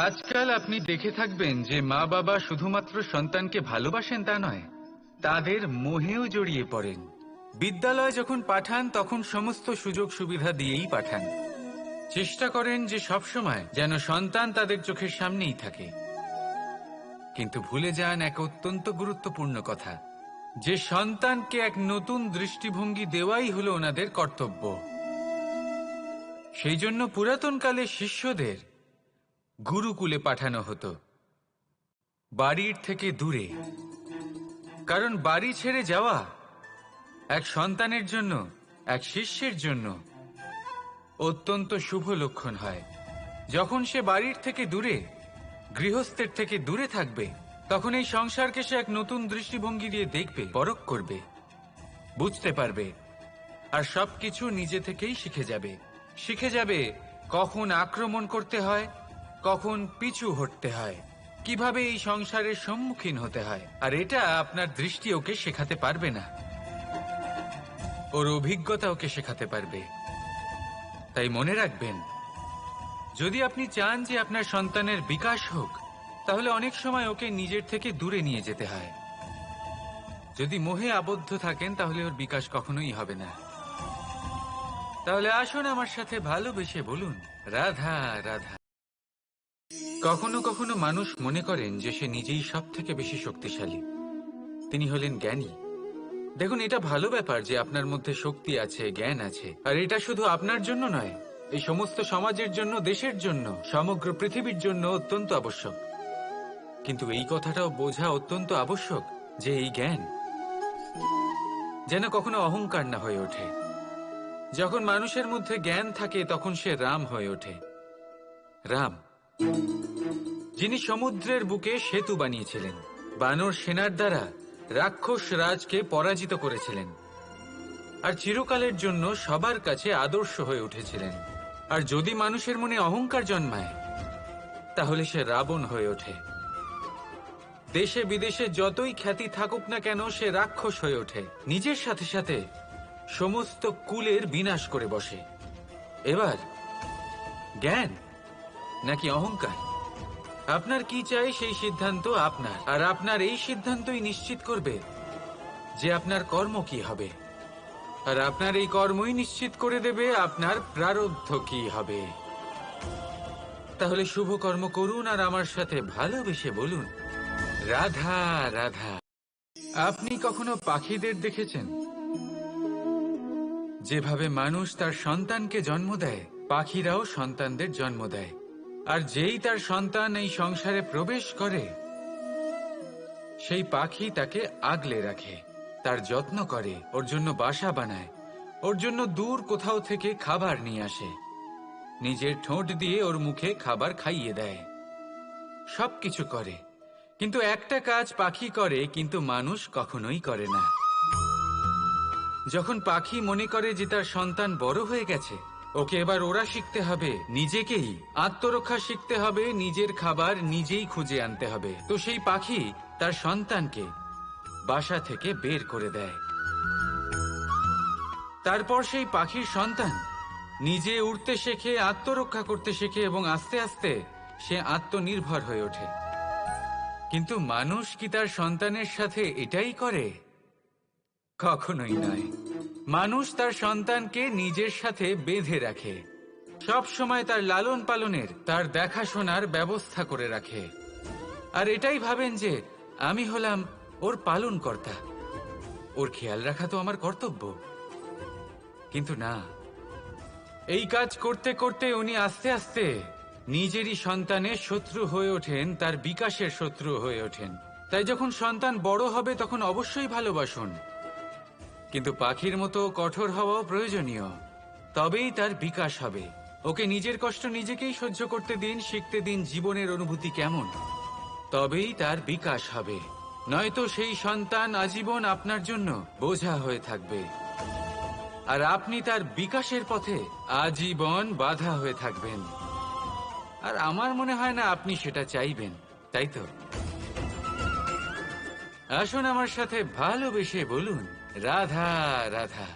আজকাল আপনি দেখে থাকবেন যে মা বাবা শুধুমাত্র সন্তানকে ভালোবাসেন তা নয়, তাদের মোহেও জড়িয়ে পড়েন। বিদ্যালয়ে যখন পাঠান তখন সমস্ত সুযোগ সুবিধা দিয়েই পাঠান। চেষ্টা করেন যে সবসময় যেন সন্তান তাদের চোখের সামনেই থাকে। কিন্তু ভুলে যান এক অত্যন্ত গুরুত্বপূর্ণ কথা, যে সন্তানকে এক নতুন দৃষ্টিভঙ্গি দেওয়াই হলো ওনাদের কর্তব্য। সেই জন্য পুরাতনকালে শিষ্যদের গুরুকুলে পাঠানো হতো, বাড়ির থেকে দূরে। কারণ বাড়ি ছেড়ে যাওয়া এক সন্তানের জন্য, এক শিষ্যের জন্য অত্যন্ত শুভ লক্ষণ হয়। যখন সে বাড়ির থেকে দূরে, গৃহস্থের থেকে দূরে থাকবে, তখন এই সংসারকে সে এক নতুন দৃষ্টিভঙ্গি দিয়ে দেখবে, পরখ করবে, বুঝতে পারবে, আর সবকিছু নিজে থেকেই শিখে যাবে কখন আক্রমণ করতে হয়, কখন পিছু হটতে হয়, কিভাবে এই সংসারের সম্মুখীন হতে হয়। আর এটা আপনার দৃষ্টি ওকে শেখাতে পারবে না, ওর অভিজ্ঞতা ওকে শেখাতে পারবে। তাই মনে রাখবেন, যদি আপনি চান যে আপনার সন্তানের বিকাশ হোক, তাহলে অনেক সময় ওকে নিজের থেকে দূরে নিয়ে যেতে হয়। যদি মোহে আবদ্ধ থাকেন তাহলে ওর বিকাশ কখনোই হবে না। তাহলে আসুন আমার সাথে ভালোবেসে বলুন, রাধা রাধা। কখনো কখনো মানুষ মনে করেন যে সে নিজেই সব থেকে বেশি শক্তিশালী, তিনি হলেন জ্ঞানী। দেখুন, এটা ভালো ব্যাপার যে আপনার মধ্যে শক্তি আছে, জ্ঞান আছে, আর এটা শুধু আপনার জন্য নয়, এই সমস্ত সমাজের জন্য, দেশের জন্য, সমগ্র পৃথিবীর জন্য অত্যন্ত আবশ্যক। কিন্তু এই কথাটাও বোঝা অত্যন্ত আবশ্যক যে এই জ্ঞান যেন কখনো অহংকার না হয়ে ওঠে। যখন মানুষের মধ্যে জ্ঞান থাকে তখন সে রাম হয়ে ওঠে। রাম, যিনি সমুদ্রের বুকে সেতু বানিয়েছিলেন, বানর সেনার দ্বারা রাক্ষস রাজকে পরাজিত করেছিলেন, আর চিরকালের জন্য সবার কাছে আদর্শ হয়ে উঠেছিলেন। আর যদি মানুষের মনে অহংকার জন্মায়, তাহলে সে রাবণ হয়ে ওঠে। দেশে বিদেশে যতই খ্যাতি থাকুক না কেন, সে রাক্ষস হয়ে ওঠে, নিজের সাথে সাথে সমস্ত কুলের বিনাশ করে বসে। এবার জ্ঞান নাকি অহংকার, আপনার কি চাই সেই সিদ্ধান্ত আপনার। আর আপনার এই সিদ্ধান্তই নিশ্চিত করবে যে আপনার কর্ম কি হবে, আর আপনার এই কর্মই নিশ্চিত করে দেবে আপনার প্রারব্ধ কি হবে। তাহলে শুভ কর্ম করুন আর আমার সাথে ভালোবেসে বলুন, রাধা রাধা। আপনি কখনো পাখিদের দেখেছেন? যেভাবে মানুষ তার সন্তানকে জন্ম দেয়, পাখিরাও সন্তানদের জন্ম দেয়। আর যেই তার সন্তান এই সংসারে প্রবেশ করে, সেই পাখি তাকে আগলে রাখে, তার যত্ন করে, ওর জন্য বাসা বানায়, ওর জন্য দূর কোথাও থেকে খাবার নিয়ে আসে, নিজের ঠোঁট দিয়ে ওর মুখে খাবার খাইয়ে দেয়, সবকিছু করে। কিন্তু একটা কাজ পাখি করে কিন্তু মানুষ কখনোই করে না। যখন পাখি মনে করে যে তার সন্তান বড় হয়ে গেছে, ওকে এবার ওরা শিখতে হবে, নিজেকেই আত্মরক্ষা শিখতে হবে, নিজের খাবার নিজেই খুঁজে আনতে হবে, তো সেই পাখি তার সন্তানকে বাসা থেকে বের করে দেয়। তারপর সেই পাখির সন্তান নিজে উড়তে শেখে, আত্মরক্ষা করতে শেখে, এবং আস্তে আস্তে সে আত্মনির্ভর হয়ে ওঠে। কিন্তু মানুষ কি তার সন্তানের সাথে এটাই করে? কখনোই নয়। মানুষ তার সন্তানকে নিজের সাথে বেঁধে রাখে, সব সময় তার লালন পালনের, তার দেখাশোনার ব্যবস্থা করে রাখে, আর এটাই ভাবেন যে আমি হলাম ওর পালনকর্তা, ওর খেয়াল রাখা তো আমার কর্তব্য। কিন্তু না, এই কাজ করতে করতে উনি আস্তে আস্তে নিজেরই সন্তানের শত্রু হয়ে ওঠেন, তার বিকাশের শত্রু হয়ে ওঠেন। তাই যখন সন্তান বড় হবে তখন অবশ্যই ভালোবাসুন, কিন্তু পাখির মতো কঠোর হওয়াও প্রয়োজনীয়, তবেই তার বিকাশ হবে। ওকে নিজের কষ্ট নিজেকেই সহ্য করতে দিন, শিখতে দিন জীবনের অনুভূতি কেমন, তবেই তার বিকাশ হবে। নয়তো সেই সন্তান আজীবন আপনার জন্য বোঝা হয়ে থাকবে, আর আপনি তার বিকাশের পথে আজীবন বাধা হয়ে থাকবেন। আর আমার মনে হয় না আপনি সেটা চাইবেন, তাই তো? আসুন আমার সাথে ভালোবেসে বলুন, রাধা রাধা।